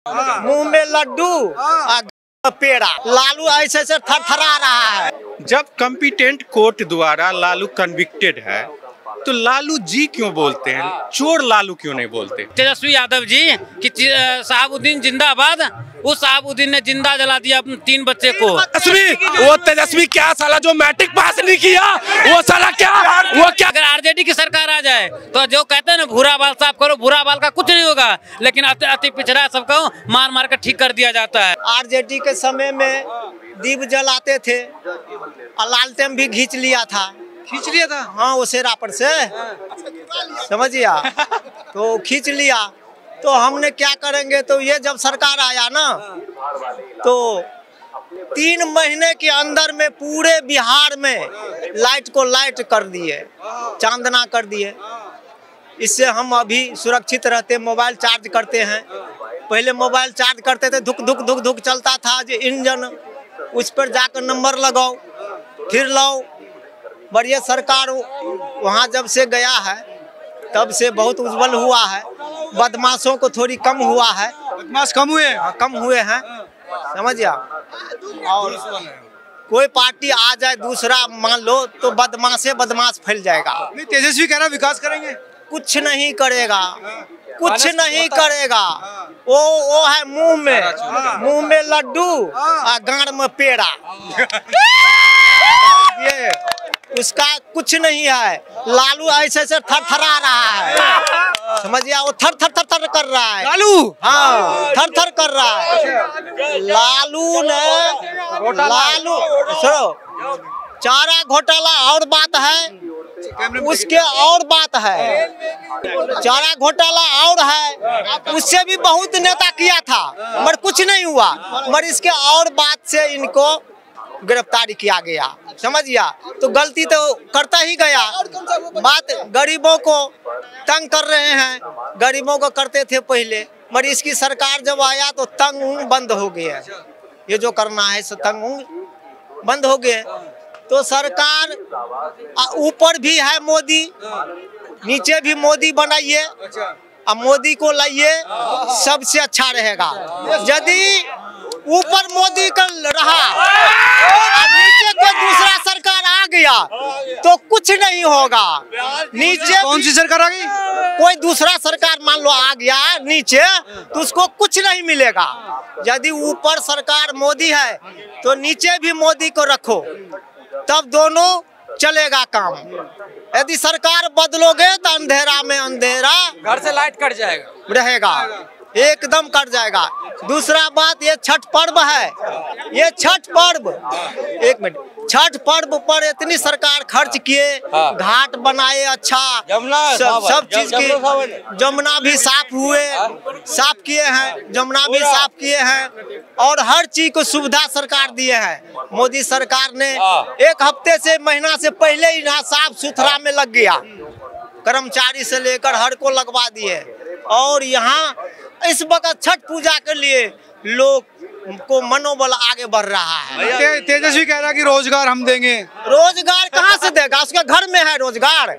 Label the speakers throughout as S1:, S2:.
S1: मुंह में लड्डू पेड़ा। लालू ऐसे से थरथरा रहा है।
S2: जब कॉम्पिटेंट कोर्ट द्वारा लालू कन्विक्टेड है तो लालू जी क्यों बोलते हैं, चोर लालू क्यों नहीं बोलते?
S3: तेजस्वी यादव जी कि शहाबुद्दीन जिंदाबाद, उस शहाबुद्दीन ने जिंदा जला दिया 3 बच्चे को।
S4: वो तेजस्वी क्या साला जो मैट्रिक पास नहीं किया वो साला क्या
S3: अगर आरजेडी की सरकार आ जाए तो जो कहते हैं ना भूरा बाल साफ करो, भूरा बाल का कुछ नहीं होगा, लेकिन अति पिछड़ा सबको मार मार कर ठीक कर दिया जाता है।
S1: आरजेडी के समय में दीप जलाते थे और लालटेन भी खींच लिया था। हाँ, वो शेरा पर से समझिया तो खींच लिया। तो हमने क्या करेंगे, तो ये जब सरकार आया ना तो 3 महीने के अंदर में पूरे बिहार में लाइट को लाइट कर दिए, चांदना कर दिए। इससे हम अभी सुरक्षित रहते। मोबाइल चार्ज करते हैं, पहले मोबाइल चार्ज करते थे धुक धुक धुक धुक चलता था, जो इंजन उस पर जाकर नंबर लगाओ फिर लाओ। बढ़िया सरकार वहाँ जब से गया है तब से बहुत उज्जवल हुआ है। बदमाशों को थोड़ी कम हुआ है,
S4: बदमाश कम हुए
S1: कम हुए हैं, समझिया। और कोई पार्टी आ जाए दूसरा मान लो तो बदमाश फैल जाएगा।
S4: तेजस्वी कह रहा विकास करेंगे,
S1: कुछ नहीं करेगा, कुछ नहीं करेगा। वो है मुंह में लड्डू और गाड़ में पेड़ा। ये उसका कुछ नहीं है। लालू ऐसे से थरथरा रहा है, समझिए। वो थर थर थर थर कर रहा है
S4: लालू।
S1: हाँ, थर थर कर रहा है। लालू सुनो, चारा घोटाला और बात है, उसके और बात है। चारा घोटाला और है, उससे भी बहुत नेता किया था मगर कुछ नहीं हुआ। मगर इसके और बात से इनको गिरफ्तारी किया गया, समझिया। तो गलती तो करता ही गया। बात गरीबों को तंग कर रहे हैं, गरीबों को करते थे पहले, मगर इसकी सरकार जब आया तो तंग उंग बंद हो गया। ये जो करना है सो तंग उंग बंद हो गए। तो सरकार ऊपर भी है मोदी, नीचे भी मोदी बनाइए, अब मोदी को लाइए, सबसे अच्छा रहेगा। यदि ऊपर मोदी का रहा और नीचे कोई दूसरा सरकार आ गया तो कुछ नहीं होगा। नीचे
S4: कौन सी सरकार आ गई?
S1: कोई दूसरा सरकार मान लो आ गया नीचे तो उसको कुछ नहीं मिलेगा। यदि ऊपर सरकार मोदी है तो नीचे भी मोदी को रखो, तब दोनों चलेगा काम। यदि सरकार बदलोगे तो अंधेरा में अंधेरा,
S3: घर से लाइट कट जाएगा,
S1: रहेगा, एकदम कट जाएगा। दूसरा बात, ये छठ पर्व है, ये छठ पर्व, एक मिनट, छठ पर्व पर इतनी सरकार खर्च किए, घाट बनाए, अच्छा सब चीज की, जमुना भी साफ हुए, साफ किए हैं, जमुना भी साफ किए हैं और हर चीज को सुविधा सरकार दिए हैं। मोदी सरकार ने 1 हफ्ते से महीना से पहले ही यहाँ साफ सुथरा में लग गया, कर्मचारी से लेकर हर को लगवा दिए। और यहाँ इस वक्त छठ पूजा के लिए लोग को मनोबल आगे बढ़ रहा है।
S4: तेजस्वी कह रहा कि रोजगार हम देंगे।
S1: रोजगार कहाँ से देगा? उसके घर में है रोजगार,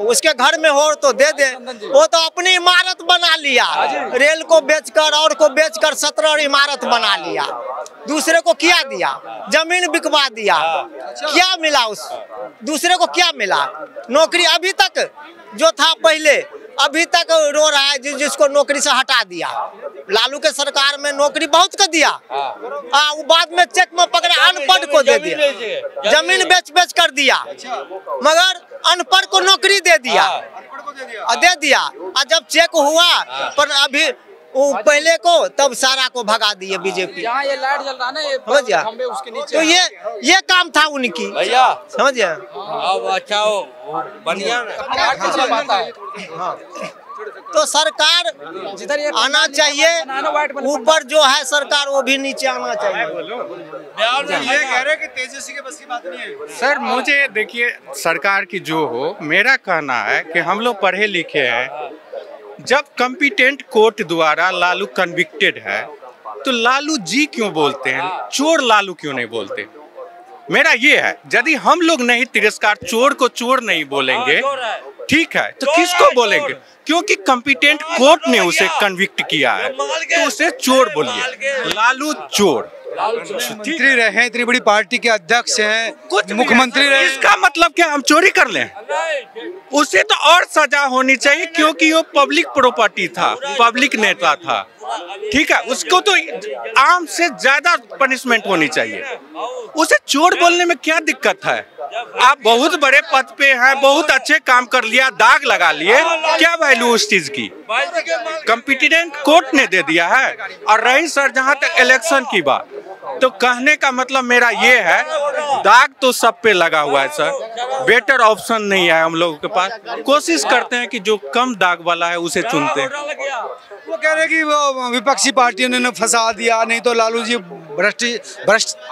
S1: उसके घर में हो तो दे दे। वो तो अपनी इमारत बना लिया, रेल को बेचकर और को बेचकर 17 इमारत बना लिया। दूसरे को क्या दिया? जमीन बिकवा दिया। क्या मिला उस दूसरे को? क्या मिला? नौकरी अभी तक जो था पहले, अभी तक रो रहा है जिसको नौकरी से हटा दिया। लालू के सरकार में नौकरी बहुत को दिया, वो बाद में चेक में पकड़े अनपढ़ को दे दिया, जमीन बेच बेच कर दिया, मगर अनपढ़ को नौकरी दे दिया। और जब चेक हुआ पर अभी वो पहले को, तब सारा को भगा दिए बीजेपी।
S3: यहाँ ये लाइट जल रहा ना, ये
S1: समझिया,
S3: उसके नीचे,
S1: तो ये काम था उनकी, समझिए।
S3: अच्छा बढ़िया
S1: तो सरकार आना चाहिए ऊपर, जो है सरकार वो भी नीचे आना चाहिए।
S4: ये कह रहे कि तेजस्वी के बस की बात नहीं है।
S2: सर मुझे देखिए, सरकार की जो हो, मेरा कहना है कि हम लोग पढ़े लिखे हैं। जब कॉम्पिटेंट कोर्ट द्वारा लालू कन्विक्टेड है तो लालू जी क्यों बोलते हैं, चोर लालू क्यों नहीं बोलते? मेरा ये है, यदि हम लोग नहीं तिरस्कार, चोर को चोर नहीं बोलेंगे ठीक है, तो किसको बोलेंगे? क्योंकि कॉम्पिटेंट कोर्ट ने उसे कन्विक्ट किया है, तो उसे चोर बोलिए, लालू चोर।
S5: मंत्री रहे, इतनी बड़ी पार्टी के अध्यक्ष हैं, मुख्यमंत्री रहे,
S2: इसका मतलब क्या हम चोरी कर लें? उसे तो और सजा होनी चाहिए, क्योंकि वो पब्लिक प्रॉपर्टी था, पब्लिक नेता था, ठीक है। उसको तो आम से ज्यादा पनिशमेंट होनी चाहिए। उसे चोर बोलने में क्या दिक्कत है? आप बहुत बड़े पद पे हैं, बहुत अच्छे काम कर लिया, दाग लगा लिए, क्या वैल्यू उस चीज की? कॉम्पिटेंट कोर्ट ने दे दिया है। और रही सर जहां तक इलेक्शन की बात, तो कहने का मतलब मेरा ये है, दाग तो सब पे लगा हुआ है सर, बेटर ऑप्शन नहीं है हम लोगों के पास। कोशिश करते हैं कि जो कम दाग वाला है उसे चुनते हैं।
S5: वो कह रहे कि वो विपक्षी पार्टियों ने फंसा दिया, नहीं तो लालू जी भ्रष्ट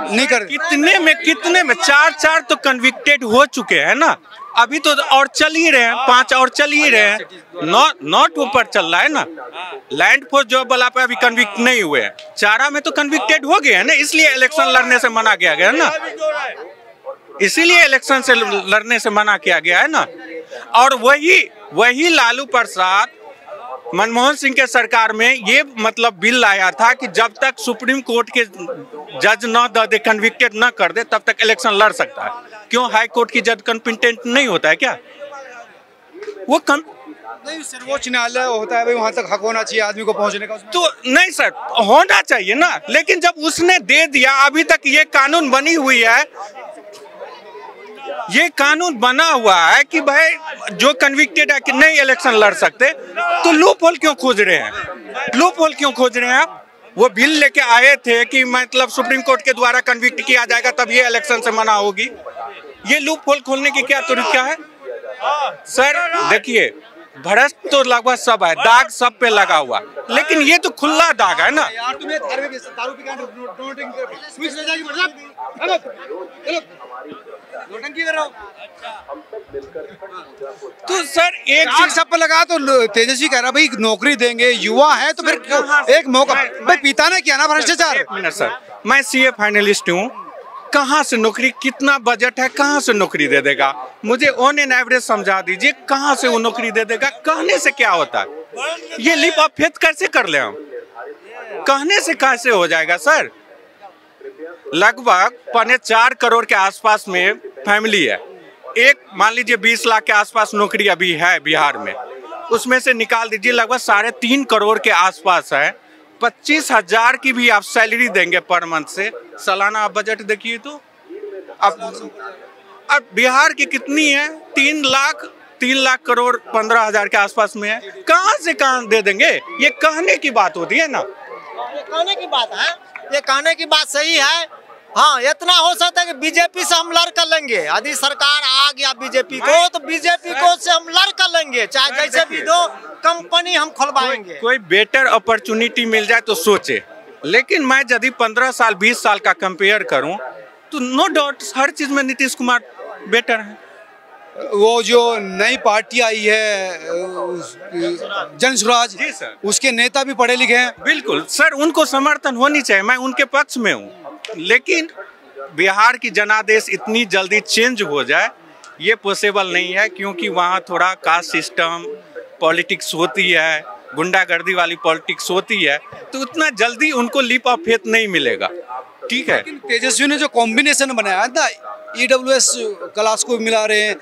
S5: नहीं कर।
S2: कितने में 4 तो कन्विक्टेड हो चुके हैं ना, अभी तो और चल ही रहे हैं, 5 और चल ही रहे हैं, नॉट ऊपर चल रहा है ना। लैंड फोर्स जॉब वाला पे अभी कन्विक्ट नहीं हुए हैं, 4 में तो कन्विक्टेड हो गए हैं ना, इसलिए इलेक्शन लड़ने से मना किया गया ना, इसीलिए इलेक्शन से लड़ने से मना किया गया है ना। और वही लालू प्रसाद मनमोहन सिंह के सरकार में ये मतलब बिल लाया था कि जब तक सुप्रीम कोर्ट के जज न दे, कन्विक्टेड न कर दे, तब तक इलेक्शन लड़ सकता है। क्यों? हाई कोर्ट की जज कॉम्पिटेंट नहीं होता है क्या? वो
S5: नहीं, सर्वोच्च न्यायालय होता है भाई, वहां तक हक होना चाहिए आदमी को पहुंचने का।
S2: तो नहीं सर, होना चाहिए ना, लेकिन जब उसने दे दिया, अभी तक ये कानून बनी हुई है, ये कानून बना हुआ है कि भाई जो कन्विक्टेड है कि नहीं इलेक्शन लड़ सकते, तो लूप होल क्यों खोज रहे हैं? लूप होल क्यों खोज रहे हैं आप? वो बिल लेके आए थे कि मतलब सुप्रीम कोर्ट के द्वारा कन्विक्ट किया जाएगा तब ये इलेक्शन से मना होगी। ये लूप होल खोलने की क्या तरीका है सर? देखिए, भ्रष्ट तो लगभग सब है, दाग सब पे लगा हुआ, लेकिन ये तो खुला दाग है ना। तो सर एक
S5: चीज सब पे लगा, तो तेजस्वी कह रहा भाई नौकरी देंगे, युवा है तो फिर एक मौका। भाई पिता ने किया ना भ्रष्टाचार।
S2: एक मिनट सर, मैं सीए फाइनलिस्ट हूँ, कहाँ से नौकरी, कितना बजट है, कहाँ से नौकरी दे देगा? मुझे ऑन एन एवरेज समझा दीजिए, कहाँ से वो नौकरी दे देगा? कहने से क्या होता है? ये लीप ऑफ फेथ कैसे कर ले हम? कहने से कैसे हो जाएगा सर? लगभग 4 करोड़ के आसपास में फैमिली है, एक मान लीजिए 20 लाख के आसपास नौकरी अभी है बिहार में, उसमें से निकाल दीजिए लगभग 3.5 करोड़ के आसपास है। 25,000 की भी आप सैलरी देंगे पर मंथ से, सालाना आप बजट देखिए तो अब बिहार की कितनी है? 3 लाख करोड़ 15,000 के आसपास में है। कहाँ से कहाँ दे देंगे? ये कहने की बात होती है ना,
S1: ये कहने की बात है, ये कहने की बात सही है। हाँ, इतना हो सकता है कि बीजेपी से हम लड़ कर लेंगे, यदि सरकार आ गया बीजेपी को, तो बीजेपी को से हम लड़ कर लेंगे, चाहे जैसे भी दो कंपनी हम खुलवाएंगे।
S2: कोई बेटर अपॉर्चुनिटी मिल जाए तो सोचे, लेकिन मैं यदि 15 साल 20 साल का कंपेयर करूं तो नो डाउट हर चीज में नीतीश कुमार बेटर है।
S5: वो जो नई पार्टी आई है जन स्वराज,
S2: जी सर,
S5: उसके नेता भी पढ़े लिखे हैं।
S2: बिल्कुल सर, उनको समर्थन होनी चाहिए, मैं उनके पक्ष में हूँ, लेकिन बिहार की जनादेश इतनी जल्दी चेंज हो जाए ये पॉसिबल नहीं है, क्योंकि वहाँ थोड़ा कास्ट सिस्टम पॉलिटिक्स होती है, गुंडागर्दी वाली पॉलिटिक्स होती है, तो उतना जल्दी उनको लीप ऑफ फेथ नहीं मिलेगा। ठीक है,
S5: लेकिन तेजस्वी ने जो कॉम्बिनेशन बनाया था, EWS क्लास को मिला रहे हैं,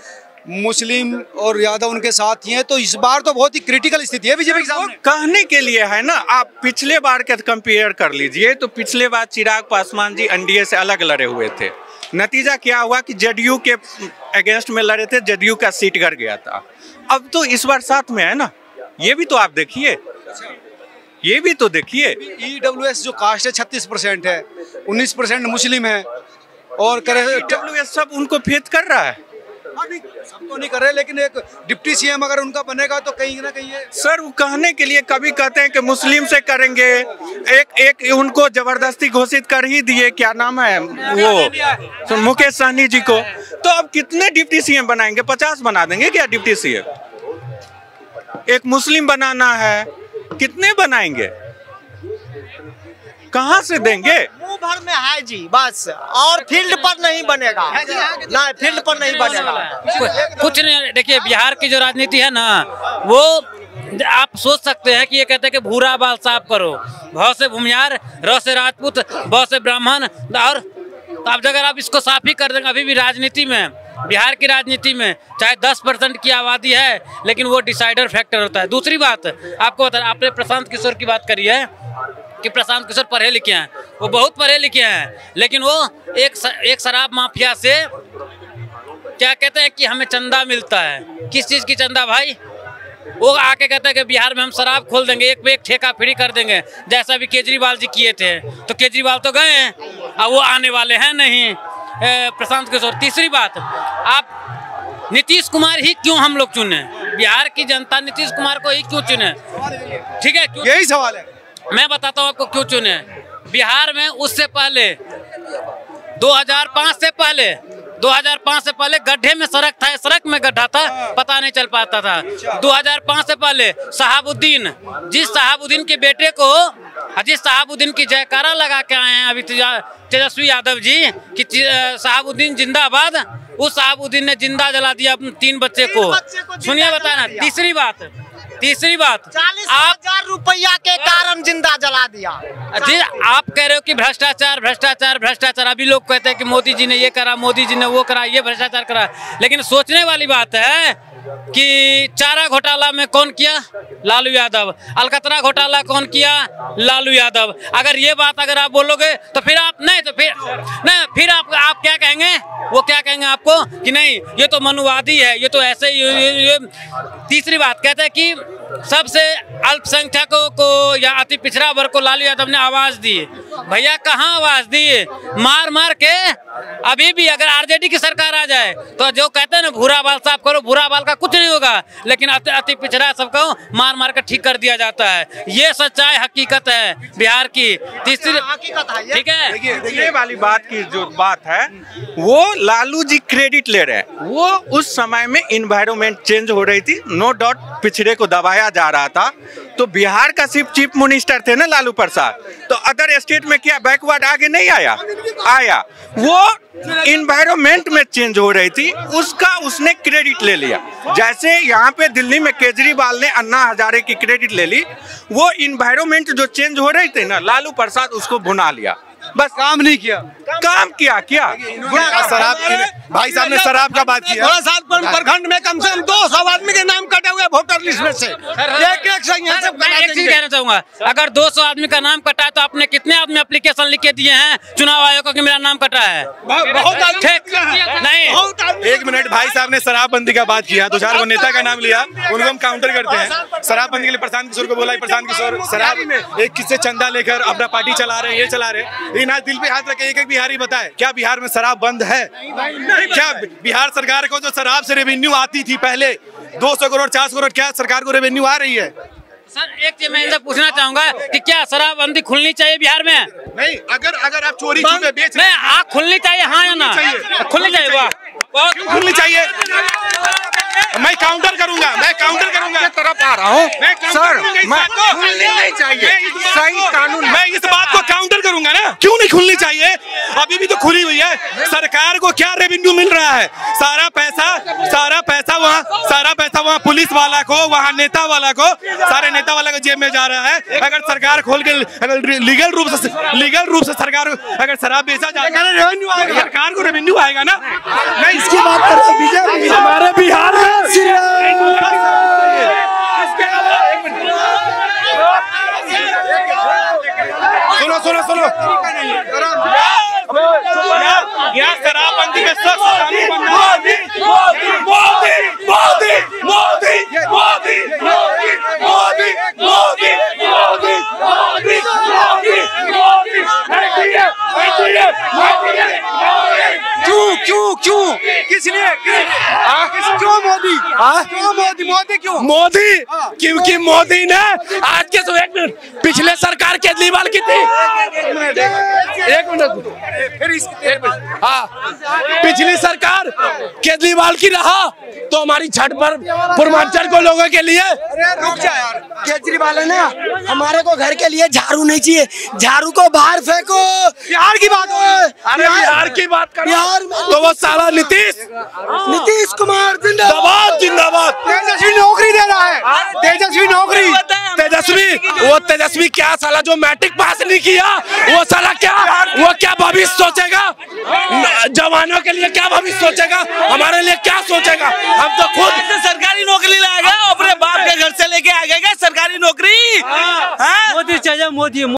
S5: मुस्लिम और यादव उनके साथ ही हैं, तो इस बार तो बहुत ही क्रिटिकल स्थिति है बीजेपी के सामने।
S2: कहने के लिए है ना, आप पिछले बार के कंपेयर कर लीजिए, तो पिछले बार चिराग पासवान जी एनडीए से अलग लड़े हुए थे, नतीजा क्या हुआ कि जेडीयू के अगेंस्ट में लड़े थे, जेडीयू का सीट गिर गया था। अब तो इस बार साथ में है ना, ये भी तो आप देखिए, ये भी तो देखिए।
S5: EWS जो कास्ट है 36% है, 19% मुस्लिम है, और
S2: EWS सब उनको फेथ कर रहा है।
S5: सब तो नहीं कर रहे, लेकिन एक डिप्टी सीएम अगर उनका बनेगा तो कहीं ना कहीं
S2: सर वो कहने के लिए कभी कहते हैं कि मुस्लिम से करेंगे, एक उनको जबरदस्ती घोषित कर ही दिए, क्या नाम है वो, मुकेश सहनी जी को। तो अब कितने डिप्टी सीएम बनाएंगे? 50 बना देंगे क्या डिप्टी सीएम? एक मुस्लिम बनाना है, कितने बनाएंगे? कहाँ से देंगे?
S1: मुंह भर में है जी बस, और फील्ड पर नहीं बनेगा, ना फील्ड पर नहीं बनेगा।
S3: कुछ नहीं। देखिए बिहार की जो राजनीति है ना, वो आप सोच सकते हैं कि ये कहते हैं कि भूरा बाल साफ करो, भ से भूमियार, र से राजपूत, ब से ब्राह्मण, और अब अगर आप इसको साफ ही कर देंगे, अभी भी राजनीति में, बिहार की राजनीति में चाहे 10% की आबादी है, लेकिन वो डिसाइडर फैक्टर होता है। दूसरी बात आपको बता, आपने प्रशांत किशोर की बात करी है कि प्रशांत किशोर पढ़े लिखे हैं, वो बहुत पढ़े लिखे हैं, लेकिन वो एक शराब माफिया से क्या कहते हैं कि हमें चंदा मिलता है। किस चीज़ की चंदा भाई? वो आके कहता है कि बिहार में हम शराब खोल देंगे, एक पे एक ठेका फ्री कर देंगे, जैसा भी केजरीवाल जी किए थे। तो केजरीवाल तो गए हैं, अब वो आने वाले हैं नहीं प्रशांत किशोर। तीसरी बात, आप नीतीश कुमार ही क्यों हम लोग चुने? बिहार की जनता नीतीश कुमार को ही क्यों चुने? ठीक है,
S5: यही सवाल है।
S3: मैं बताता हूँ आपको क्यों चुने। बिहार में उससे पहले 2005 से पहले गड्ढे में सड़क था, सड़क में गड्ढा था, पता नहीं चल पाता था। 2005 से पहले शहाबुद्दीन, जिस शहाबुद्दीन के बेटे को, जिस शहाबुद्दीन की जयकारा लगा के आए हैं अभी तेजस्वी यादव जी कि शहाबुद्दीन जिंदाबाद, उस शहाबुद्दीन ने जिंदा जला दिया 3 बच्चे को। सुनिए बताना। तीसरी बात
S1: 40,000 रुपया के कारण जिंदा जला दिया।
S3: जी आप कह रहे हो कि भ्रष्टाचार, अभी लोग कहते हैं कि मोदी जी ने ये करा, मोदी जी ने वो करा, ये भ्रष्टाचार करा, लेकिन सोचने वाली बात है कि चारा घोटाला में कौन किया? लालू यादव। अलकतरा घोटाला कौन किया? लालू यादव। अगर ये बात अगर आप बोलोगे तो फिर आप फिर आप क्या कहेंगे? वो क्या कहेंगे आपको कि नहीं ये तो मनुवादी है, ये तो ऐसे ही। तीसरी बात कहते हैं कि सबसे अल्पसंख्यकों को या अति पिछड़ा वर्ग को लालू यादव ने आवाज दी। भैया कहाँ आवाज दी? मार के। अभी भी अगर आरजेडी की सरकार आ जाए तो जो कहते हैं ना भूरा बाल साफ करो, भूरा बाल का कुछ नहीं होगा, लेकिन अति पिछड़ा सबको मार कर ठीक कर दिया जाता है। ये सच्चाई हकीकत है बिहार की। तीसरी
S1: हकीकत है,
S3: ठीक है।
S2: देखिए वाली बात की जो बात है वो लालू जी क्रेडिट ले रहे हैं। वो उस समय में इन्वायरमेंट चेंज हो रही थी, नो डाउट पिछड़े को दबाया जा रहा था, तो बिहार का सिर्फ चीफ मिनिस्टर थे ना लालू प्रसाद, तो अदर स्टेट में क्या बैकवर्ड आगे नहीं आया। वो इन्वायरमेंट में चेंज हो रही थी, उसका उसने क्रेडिट ले लिया। जैसे यहाँ पे दिल्ली में केजरीवाल ने अन्ना हजारे की क्रेडिट ले ली, वो इन्वायरमेंट जो चेंज हो रही थी ना, लालू प्रसाद उसको भुना लिया। बस
S5: काम नहीं किया।
S2: काम किया क्या?
S4: शराब भाई साहब ने शराब का बात किया।
S5: प्रखंड में कम से कम 200 आदमी के नाम कटे हुए वोटर लिस्ट में से
S3: एक चीज कहना चाहूंगा, अगर 200 आदमी का नाम कटा है तो आपने कितने आदमी एप्लीकेशन लिख के दिए हैं चुनाव आयोग को कि मेरा नाम कटा है?
S5: बहुत
S3: नहीं।
S4: 1 मिनट, भाई साहब ने शराबबंदी का बात किया, 2-4 को नेता का नाम लिया, उनको हम काउंटर करते हैं। शराबबंदी के लिए प्रशांत किशोर को बोला, प्रशांत किशोर शराब में एक किससे चंदा लेकर अपना पार्टी चला रहे हैं, ये चला रहे हैं। लेकिन आज दिल पे हाथ रखे एक बिहारी बताए क्या बिहार में शराब बंद है? क्या बिहार सरकार को जो शराब से रेवेन्यू आती थी पहले 200 करोड़ 400 करोड़, क्या सरकार को रेवेन्यू आ रही है?
S3: सर एक चीज मैं इनसे पूछना चाहूंगा कि क्या शराबबंदी खुलनी चाहिए बिहार में?
S4: नहीं, अगर आप चोरी छुपे बेच रहे
S3: हैं, आग खुलनी चाहिए, हाँ या ना? खुलनी चाहिए। वाह,
S4: खुलनी चाहिए। मैं काउंटर करूंगा
S2: तरफ आ रहा हूँ सर, खुलनी नहीं चाहिए, सही कानून।
S4: मैं इस बात को काउंटर करूंगा ना, क्यों नहीं खुलनी चाहिए? अभी भी तो खुली हुई है। सरकार को क्या रेवेन्यू मिल रहा है? सारा पैसा वहाँ पुलिस वाला को, वहाँ नेता वाला को, सारे नेता वाला को जेब में जा रहा है। अगर सरकार खोल के अगर लीगल रूप से सरकार अगर शराब बेचा जाएगा, रेवेन्यू आएगा, सरकार को रेवेन्यू आएगा ना। नहीं, इसकी बात कर रहे हैं बीजेपी हमारे बिहार में। सुनो यहाँ शराबबंदी में सख्त कानून
S5: क्यों किस लिए क्यों मोदी क्यों?
S4: क्योंकि मोदी ने आज के 1 मिनट पिछले सरकार केजरीवाल की थी।
S6: एक मिनट हाँ, पिछली सरकार केजरीवाल की रहा तो हमारी छठ पर पूर्वांचल को लोगों के लिए
S5: रुक जा यार।
S7: केजरीवाल है ना, हमारे को घर के लिए झाड़ू नहीं चाहिए, झाड़ू को बाहर फेंको।
S5: बिहार की बात हो,
S6: अरे बिहार की बात करो
S7: बिहार में
S6: तो वो साला
S7: नीतीश कुमार
S6: जिंदाबाद जिंदाबाद।
S5: तेजस्वी नौकरी दे रहा है, तेजस्वी नौकरी।
S6: तेजस्वी क्या साला जो मैट्रिक पास नहीं किया वो साला क्या भविष्य सोचेगा, जवानों के लिए क्या भविष्य सोचेगा, हमारे लिए क्या सोचेगा। हम तो खुद
S8: सरकारी नौकरी लाएगा, अपने बाप के घर से लेके आ गए सरकारी नौकरी।
S3: मोदी चाहिए, मोदी।